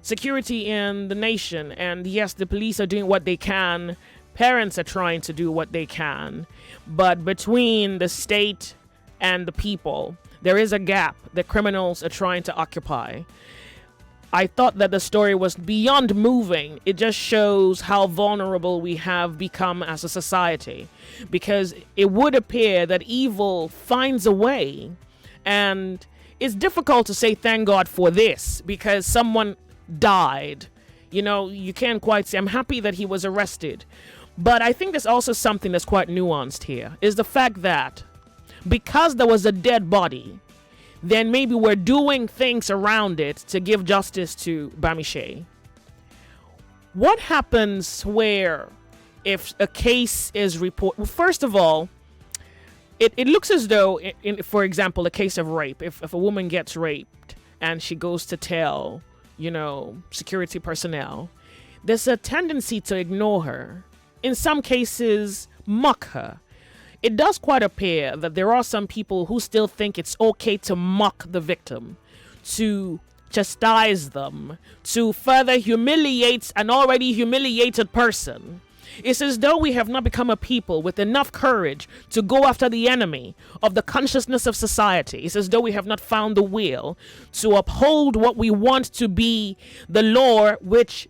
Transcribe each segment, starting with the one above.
security in the nation. And yes, the police are doing what they can. Parents are trying to do what they can. But between the state and the people, there is a gap that criminals are trying to occupy. I thought that the story was beyond moving. It just shows how vulnerable we have become as a society, because it would appear that evil finds a way. And it's difficult to say thank God for this because someone died. You know, you can't quite say, I'm happy that he was arrested. But I think there's also something that's quite nuanced here, is the fact that because there was a dead body, then maybe we're doing things around it to give justice to Bamise. What happens where if a case is reported? Well, first of all, it looks as though, for example, a case of rape, if a woman gets raped and she goes to tell, security personnel, there's a tendency to ignore her. In some cases, mock her. It does quite appear that there are some people who still think it's okay to mock the victim, to chastise them, to further humiliate an already humiliated person. It's as though we have not become a people with enough courage to go after the enemy of the consciousness of society. It's as though we have not found the will to uphold what we want to be the law which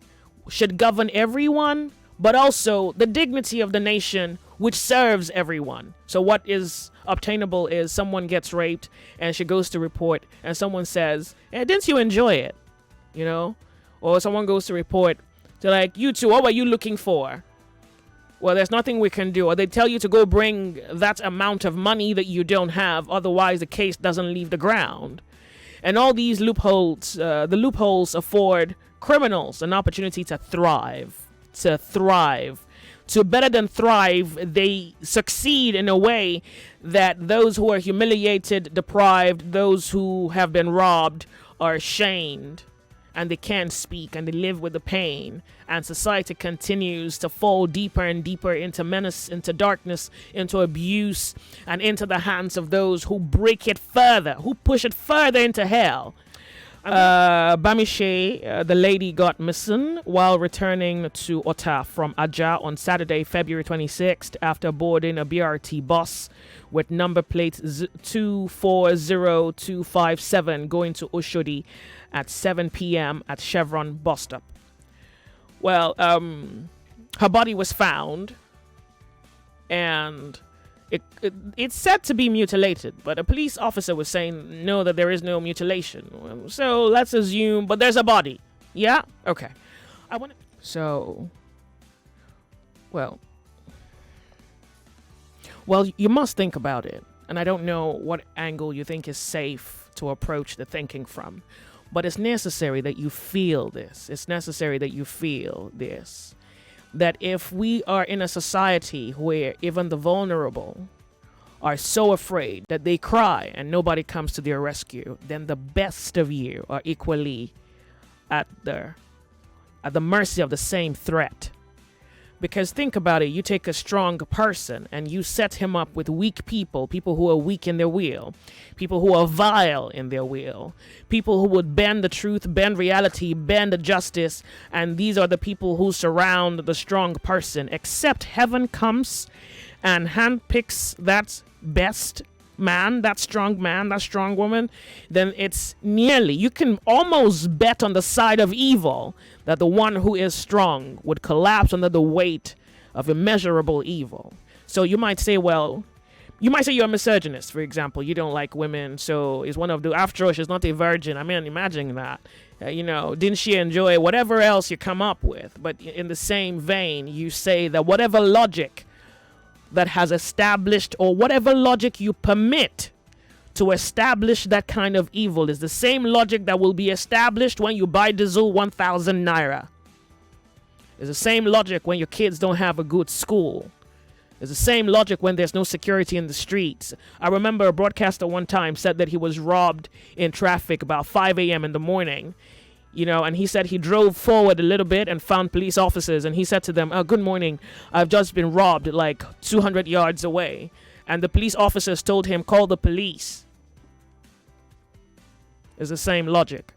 should govern everyone, but also the dignity of the nation which serves everyone. So what is obtainable is someone gets raped and she goes to report and someone says, hey, didn't you enjoy it? Or someone goes to report, they're like, you two, what were you looking for? Well, there's nothing we can do. Or they tell you to go bring that amount of money that you don't have, otherwise the case doesn't leave the ground. And all these loopholes, the loopholes afford criminals an opportunity to thrive. To better than thrive, they succeed in a way that those who are humiliated, deprived, those who have been robbed are ashamed, and they can't speak, and they live with the pain, and society continues to fall deeper and deeper into menace, into darkness, into abuse, and into the hands of those who break it further, who push it further into hell. Bamise, the lady, got missing while returning to Ota from Aja on Saturday, February 26th, after boarding a BRT bus with number plate 240257 going to Oshodi at 7 p.m. at Chevron bus stop. Well, her body was found, and it's said to be mutilated, but a police officer was saying no, that there is no mutilation. So let's assume, but there's a body. Yeah? Okay. Well, you must think about it. And I don't know what angle you think is safe to approach the thinking from, but it's necessary that you feel this. It's necessary that you feel this. That if we are in a society where even the vulnerable are so afraid that they cry and nobody comes to their rescue, then the best of you are equally at the mercy of the same threat. Because think about it, you take a strong person and you set him up with weak people who are weak in their will, people who are vile in their will, people who would bend the truth, bend reality, bend the justice, and these are the people who surround the strong person. Except heaven comes and handpicks that best man, that strong woman, then it's nearly, you can almost bet on the side of evil that the one who is strong would collapse under the weight of immeasurable evil. So you might say, you're a misogynist, for example. You don't like women, so is one of the, after all, she's not a virgin. I mean, imagine that. Didn't she enjoy whatever else you come up with? But in the same vein, you say that whatever logic that has established, or whatever logic you permit to establish that kind of evil, is the same logic that will be established when you buy diesel 1,000 naira. It's the same logic when your kids don't have a good school. It's the same logic when there's no security in the streets. I remember a broadcaster one time said that he was robbed in traffic about 5 a.m. in the morning. And he said he drove forward a little bit and found police officers, and he said to them, good morning, I've just been robbed like 200 yards away. And the police officers told him, call the police. It's the same logic.